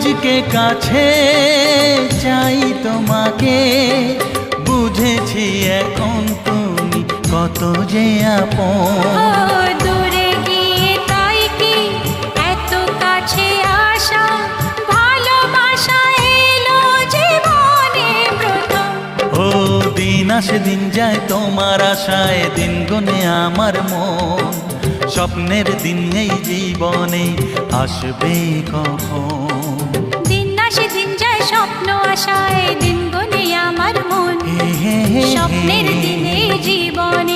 আজকে কাছে চাই তোমাকে, বুঝেছি এখন তুমি কত যে আপন। দূরে গিয়ে তাই কি এত কাছে আসা, ভালোবাসা এলো জীবনে প্রথম। ও দিন আসে দিন যায় তোমার আশায়, দিন গুনে আমার মন। স্বপ্নের দিন এই জীবনে আসবে কখন? দিন আসে দিন যায় স্বপ্ন আশায়, দিন গুনে আমার মন। স্বপ্নের দিনে জীবনে